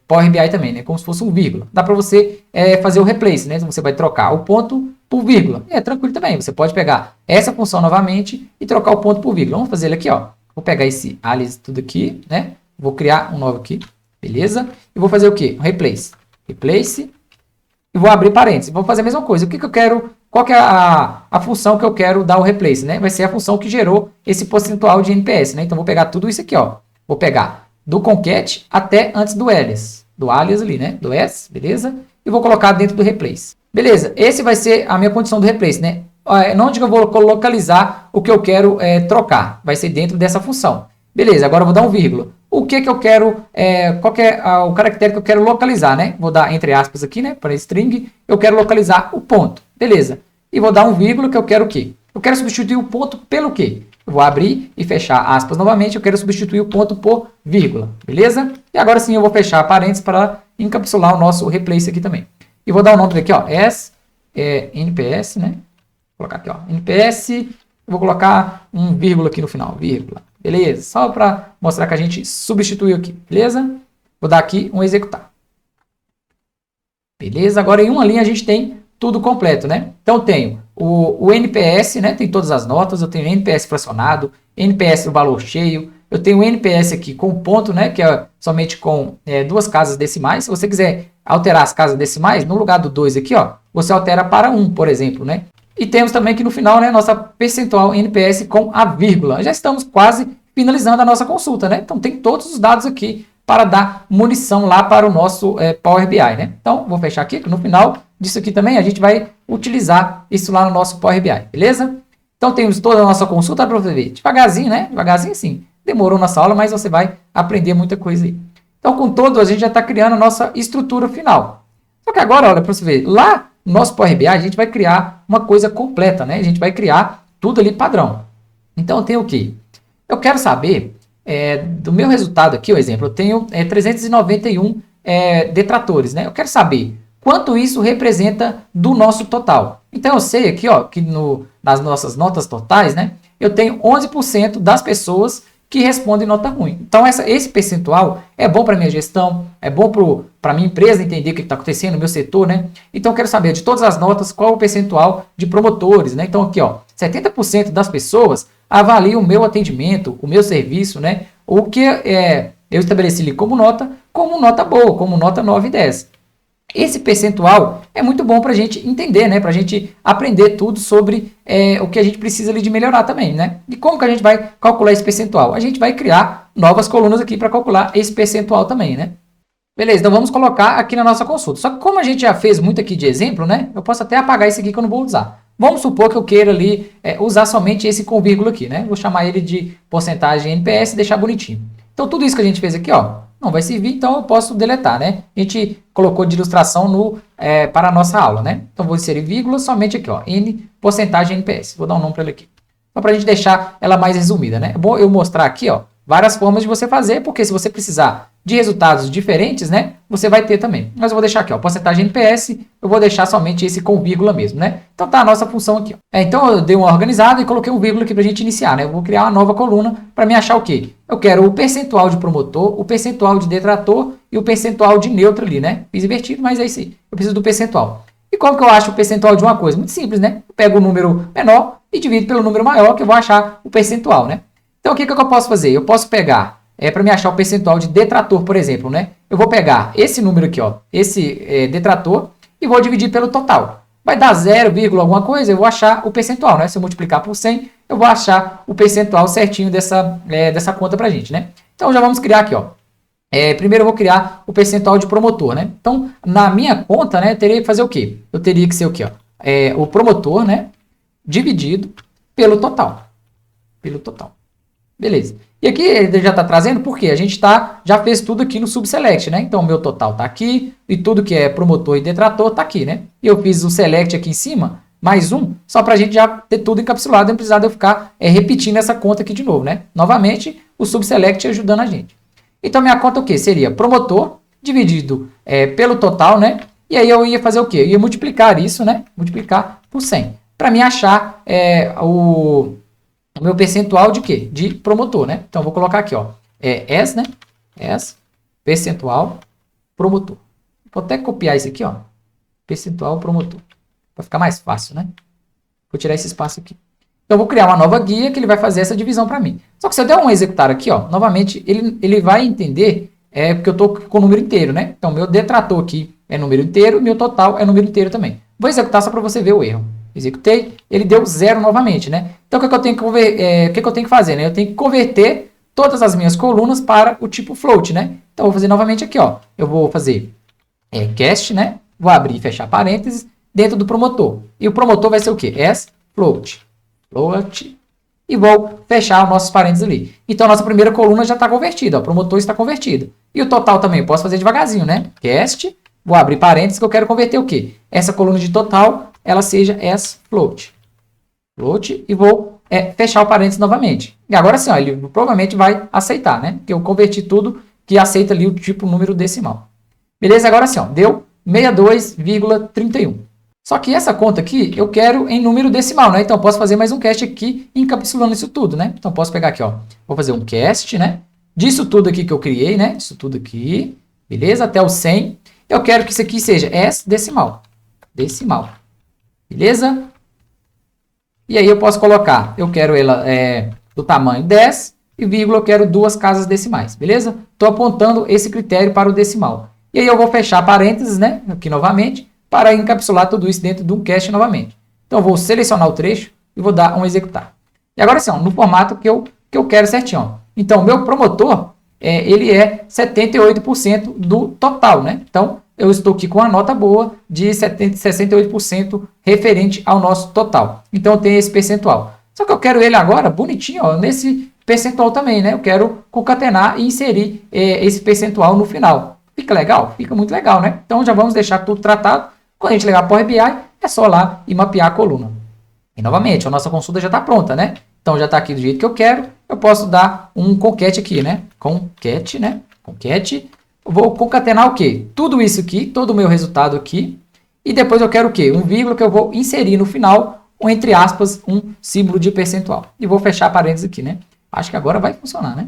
Power BI também, né? Como se fosse um vírgula. Dá para você fazer o replace, né? Você vai trocar o ponto por vírgula. É tranquilo também, você pode pegar essa função novamente e trocar o ponto por vírgula. Vamos fazer ele aqui, ó. Vou pegar esse alias tudo aqui, né? Vou criar um novo aqui, beleza? E vou fazer o quê? Um replace. Replace. E vou abrir parênteses. Vou fazer a mesma coisa. O que eu quero? Qual que é a função que eu quero dar o replace, né? Vai ser a função que gerou esse percentual de NPS, né? Então, vou pegar tudo isso aqui, ó. Vou pegar do concat até antes do alias. Do alias ali, né? Do as, beleza? E vou colocar dentro do replace. Beleza, esse vai ser a minha condição do replace, né? Onde que eu vou localizar o que eu quero trocar? Vai ser dentro dessa função. Beleza, agora eu vou dar um vírgula. O que eu quero, qual que é o caractere que eu quero localizar, né? Vou dar entre aspas aqui, né? Para string, eu quero localizar o ponto. Beleza. E vou dar um vírgula que eu quero o quê? Eu quero substituir o ponto pelo quê? Eu vou abrir e fechar aspas novamente, eu quero substituir o ponto por vírgula. Beleza? E agora sim eu vou fechar parênteses para encapsular o nosso replace aqui também. E vou dar o nome aqui, ó, as NPS, né? Vou colocar aqui, ó, NPS, vou colocar um vírgula aqui no final, vírgula. Beleza? Só para mostrar que a gente substituiu aqui, beleza? Vou dar aqui um executar. Beleza? Agora em uma linha a gente tem tudo completo, né? Então eu tenho o NPS, né? Tem todas as notas, eu tenho NPS fracionado, NPS no valor cheio, eu tenho o NPS aqui com ponto, né? Que é somente com duas casas decimais. Se você quiser alterar as casas decimais, no lugar do 2 aqui, ó, você altera para 1, por exemplo, né? E temos também aqui no final, né, nossa percentual NPS com a vírgula. Já estamos quase finalizando a nossa consulta, né? Então tem todos os dados aqui para dar munição lá para o nosso Power BI, né? Então vou fechar aqui, que no final disso aqui também a gente vai utilizar isso lá no nosso Power BI, beleza? Então temos toda a nossa consulta para você ver. Devagarzinho, né? Devagarzinho sim. Demorou nossa aula, mas você vai aprender muita coisa aí. Então com todo a gente já está criando a nossa estrutura final. Só que agora, olha, para você ver, lá no nosso Power BI, a gente vai criar uma coisa completa, né? A gente vai criar tudo ali padrão. Então, eu tenho o quê? Eu quero saber do meu resultado aqui, o exemplo, eu tenho 391 detratores, né? Eu quero saber quanto isso representa do nosso total. Então, eu sei aqui, ó, que nas nossas notas totais, né? Eu tenho 11% das pessoas que respondem nota ruim. Então, esse percentual é bom para minha gestão, é bom para minha empresa entender o que está acontecendo no meu setor, né? Então, eu quero saber de todas as notas qual é o percentual de promotores, né? Então, aqui, ó, 70% das pessoas avaliam o meu atendimento, o meu serviço, né? O que eu estabeleci ali como nota boa, como nota 9 e 10. Esse percentual é muito bom para a gente entender, né? Para a gente aprender tudo sobre o que a gente precisa ali de melhorar também, né? E como que a gente vai calcular esse percentual? A gente vai criar novas colunas aqui para calcular esse percentual também, né? Beleza, então vamos colocar aqui na nossa consulta. Só que como a gente já fez muito aqui de exemplo, né? Eu posso até apagar esse aqui que eu não vou usar. Vamos supor que eu queira ali usar somente esse com vírgula aqui, né? Vou chamar ele de porcentagem NPS e deixar bonitinho. Então tudo isso que a gente fez aqui, ó, não vai servir, então eu posso deletar, né? A gente colocou de ilustração para a nossa aula, né? Então vou inserir vírgula somente aqui, ó, N porcentagem NPS. Vou dar um nome para ele aqui. Só para a gente deixar ela mais resumida, né? É bom eu mostrar aqui, ó, várias formas de você fazer, porque se você precisar de resultados diferentes, né, você vai ter também. Mas eu vou deixar aqui, ó, porcentagem NPS, eu vou deixar somente esse com vírgula mesmo, né? Então tá a nossa função aqui, ó. Então eu dei uma organizada e coloquei um vírgula aqui pra gente iniciar, né? Eu vou criar uma nova coluna para me achar o quê? Eu quero o percentual de promotor, o percentual de detrator e o percentual de neutro ali, né? Fiz invertido, mas é isso aí. Eu preciso do percentual. E como que eu acho o percentual de uma coisa? Muito simples, né? Eu pego o número menor e divido pelo número maior, que eu vou achar o percentual, né? Então o que eu posso fazer? Eu posso pegar para me achar o percentual de detrator, por exemplo, né? Eu vou pegar esse número aqui, ó, esse detrator, e vou dividir pelo total. Vai dar 0, alguma coisa, eu vou achar o percentual, né? Se eu multiplicar por 100, eu vou achar o percentual certinho dessa conta pra gente, né? Então já vamos criar aqui, ó. Primeiro eu vou criar o percentual de promotor, né? Então, na minha conta, né, eu teria que fazer o quê? Eu teria que ser o quê, ó? O promotor, né, dividido pelo total. Pelo total. Beleza. E aqui ele já está trazendo porque a gente já fez tudo aqui no subselect, né? Então, o meu total está aqui e tudo que é promotor e detrator está aqui, né? E eu fiz o select aqui em cima, mais um, só para a gente já ter tudo encapsulado, não precisar de eu ficar repetindo essa conta aqui de novo, né? Novamente, o subselect ajudando a gente. Então, minha conta o quê? Seria promotor dividido pelo total, né? E aí eu ia fazer o quê? Eu ia multiplicar isso, né? Multiplicar por 100. Para me achar o meu percentual de quê? De promotor, né? Então, eu vou colocar aqui, ó. S, né? S, percentual promotor. Vou até copiar isso aqui, ó. Percentual promotor. Para ficar mais fácil, né? Vou tirar esse espaço aqui. Então, eu vou criar uma nova guia que ele vai fazer essa divisão para mim. Só que se eu der um executar aqui, ó, novamente, ele vai entender porque eu estou com o número inteiro, né? Então, meu detrator aqui é número inteiro, meu total é número inteiro também. Vou executar só para você ver o erro. Executei, ele deu 0 novamente, né? Então, o que eu tenho que fazer, né? Eu tenho que converter todas as minhas colunas para o tipo float, né? Então, eu vou fazer novamente aqui, ó. Eu vou fazer cast, né? Vou abrir e fechar parênteses dentro do promotor. E o promotor vai ser o quê? S float. Float. E vou fechar os nossos parênteses ali. Então, a nossa primeira coluna já está convertida, ó. O promotor está convertido. E o total também, eu posso fazer devagarzinho, né? Cast, vou abrir parênteses que eu quero converter o quê? Essa coluna de total ela seja S float. Float e vou fechar o parênteses novamente. E agora sim, ó, ele provavelmente vai aceitar, né? Porque eu converti tudo que aceita ali o tipo número decimal. Beleza? Agora sim, ó, deu 62,31. Só que essa conta aqui eu quero em número decimal, né? Então eu posso fazer mais um cast aqui encapsulando isso tudo, né? Então eu posso pegar aqui, ó, vou fazer um cast, né? Disso tudo aqui que eu criei, né? Isso tudo aqui, beleza? Até o 100. Eu quero que isso aqui seja S decimal. Decimal. Beleza? E aí eu posso colocar, eu quero ela do tamanho 10 e vírgula eu quero 2 casas decimais, beleza? Estou apontando esse critério para o decimal. E aí eu vou fechar parênteses, né? Aqui novamente, para encapsular tudo isso dentro de um cast novamente. Então eu vou selecionar o trecho e vou dar um executar. E agora sim, ó, no formato que eu quero certinho. Ó. Então o meu promotor, ele é 78% do total, né? Então eu estou aqui com uma nota boa de 68% referente ao nosso total. Então, eu tenho esse percentual. Só que eu quero ele agora bonitinho, ó, nesse percentual também, né? Eu quero concatenar e inserir esse percentual no final. Fica legal? Fica muito legal, né? Então, já vamos deixar tudo tratado. Quando a gente ligar para o Power BI, é só lá e mapear a coluna. E, novamente, a nossa consulta já está pronta, né? Então, já está aqui do jeito que eu quero. Eu posso dar um concat aqui, né? Concat, né? Concat. Vou concatenar o quê? Tudo isso aqui, todo o meu resultado aqui. E depois eu quero o quê? Um vírgula que eu vou inserir no final, ou entre aspas, um símbolo de percentual. E vou fechar parênteses aqui, né? Acho que agora vai funcionar, né?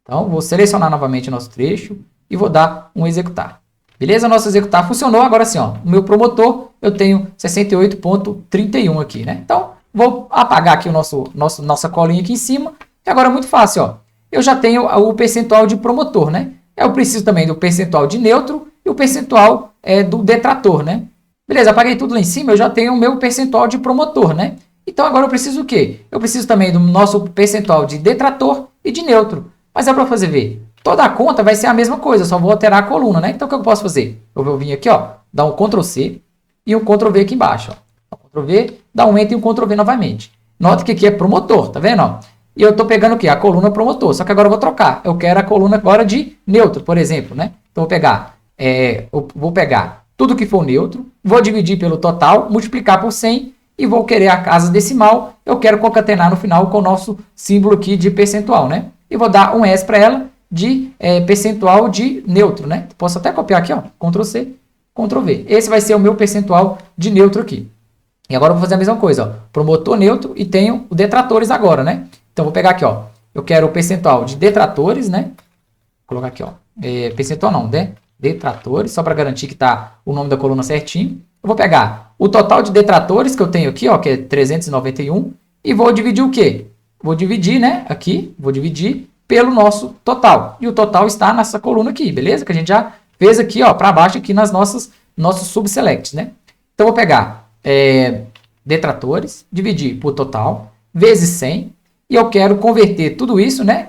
Então, vou selecionar novamente o nosso trecho e vou dar um executar. Beleza? Nosso executar funcionou. Agora sim, ó, o meu promotor, eu tenho 68,31 aqui, né? Então, vou apagar aqui nossa colinha aqui em cima. E agora é muito fácil, ó. Eu já tenho o percentual de promotor, né? Eu preciso também do percentual de neutro e o percentual do detrator, né? Beleza, apaguei tudo lá em cima, eu já tenho o meu percentual de promotor, né? Então agora eu preciso o quê? Eu preciso também do nosso percentual de detrator e de neutro. Mas é para fazer ver. Toda a conta vai ser a mesma coisa, só vou alterar a coluna, né? Então o que eu posso fazer? Eu vou vir aqui, ó, dar um Ctrl C e um Ctrl V aqui embaixo, ó. Ctrl V, dá um Enter e um Ctrl V novamente. Nota que aqui é promotor, tá vendo, ó? E eu estou pegando o quê? A coluna promotor. Só que agora eu vou trocar. Eu quero a coluna agora de neutro, por exemplo, né? Então, eu vou pegar tudo que for neutro, vou dividir pelo total, multiplicar por 100 e vou querer a casa decimal, eu quero concatenar no final com o nosso símbolo aqui de percentual, né? E vou dar um S para ela de percentual de neutro, né? Posso até copiar aqui, ó, Ctrl C, Ctrl V. Esse vai ser o meu percentual de neutro aqui. E agora eu vou fazer a mesma coisa, ó, promotor neutro e tenho o detratores agora, né? Então vou pegar aqui, ó, eu quero o percentual de detratores, né? Vou colocar aqui, ó, percentual não, né? Detratores, só para garantir que tá o nome da coluna certinho. Eu vou pegar o total de detratores que eu tenho aqui, ó, que é 391, e vou dividir o quê? Vou dividir, né, aqui, vou dividir pelo nosso total. E o total está nessa coluna aqui, beleza? Que a gente já fez aqui, ó, para baixo aqui nas nossos subselects, né? Então vou pegar detratores, dividir por total, vezes 100, e eu quero converter tudo isso, né,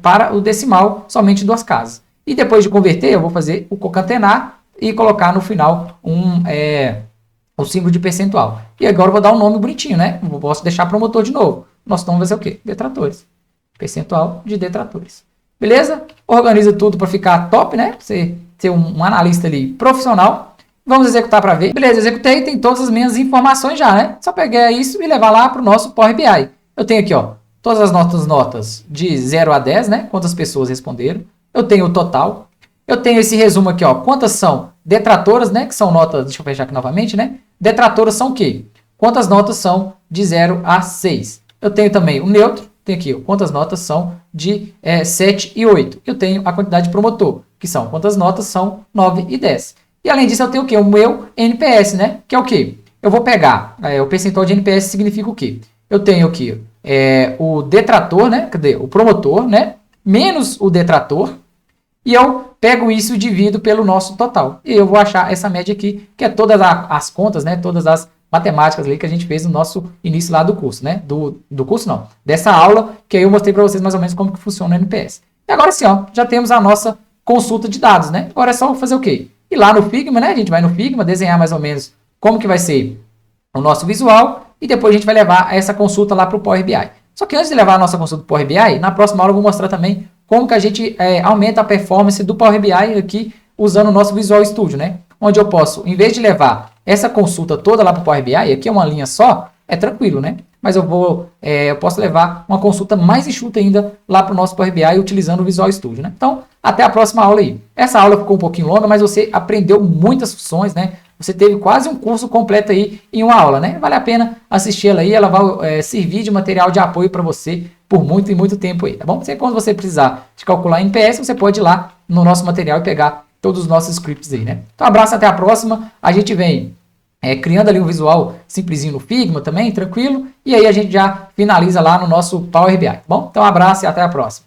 para o decimal somente duas casas. E depois de converter, eu vou fazer o concatenar e colocar no final o símbolo de percentual. E agora eu vou dar um nome bonitinho, né? Eu posso deixar promotor de novo. Nosso nome vai ser o quê? Detratores. Percentual de detratores. Beleza? Organiza tudo para ficar top, né? Você ser um analista ali profissional. Vamos executar para ver. Beleza, executei, tem todas as minhas informações já, né? Só pegar isso e levar lá para o nosso Power BI. Eu tenho aqui, ó, todas as notas de 0 a 10, né? Quantas pessoas responderam. Eu tenho o total. Eu tenho esse resumo aqui, ó, quantas são detratoras, né? Que são notas, deixa eu fechar aqui novamente, né? Detratoras são o quê? Quantas notas são de 0 a 6? Eu tenho também o neutro. Tem aqui, ó, quantas notas são de 7 e 8. Eu tenho a quantidade de promotor, que são quantas notas são 9 e 10. E além disso, eu tenho o quê? O meu NPS, né? Que é o quê? Eu vou pegar, o percentual de NPS significa o quê? Eu tenho aqui o detrator, né? Cadê? O promotor, né? Menos o detrator. E eu pego isso e divido pelo nosso total. E eu vou achar essa média aqui, que é todas as contas, né? Todas as matemáticas ali que a gente fez no nosso início lá do curso, né? Do curso não, dessa aula, que aí eu mostrei para vocês mais ou menos como que funciona o NPS. E agora sim, ó, já temos a nossa consulta de dados, né? Agora é só fazer o quê? Ir lá no Figma, né? A gente vai no Figma, desenhar mais ou menos como que vai ser o nosso visual e depois a gente vai levar essa consulta lá para o Power BI. Só que antes de levar a nossa consulta para o Power BI, na próxima aula eu vou mostrar também como que a gente aumenta a performance do Power BI aqui usando o nosso Visual Studio, né? Onde eu posso, em vez de levar essa consulta toda lá para o Power BI, aqui é uma linha só, é tranquilo, né? Mas eu posso levar uma consulta mais enxuta ainda lá para o nosso Power BI utilizando o Visual Studio, né? Então, até a próxima aula aí. Essa aula ficou um pouquinho longa, mas você aprendeu muitas funções, né? Você teve quase um curso completo aí em uma aula, né? Vale a pena assistir ela aí, ela vai servir de material de apoio para você por muito e muito tempo aí, tá bom? Quando você precisar de calcular NPS, você pode ir lá no nosso material e pegar todos os nossos scripts aí, né? Então, abraço, até a próxima. A gente vem criando ali um visual simplesinho no Figma também, tranquilo. E aí a gente já finaliza lá no nosso Power BI, tá bom? Então, abraço e até a próxima.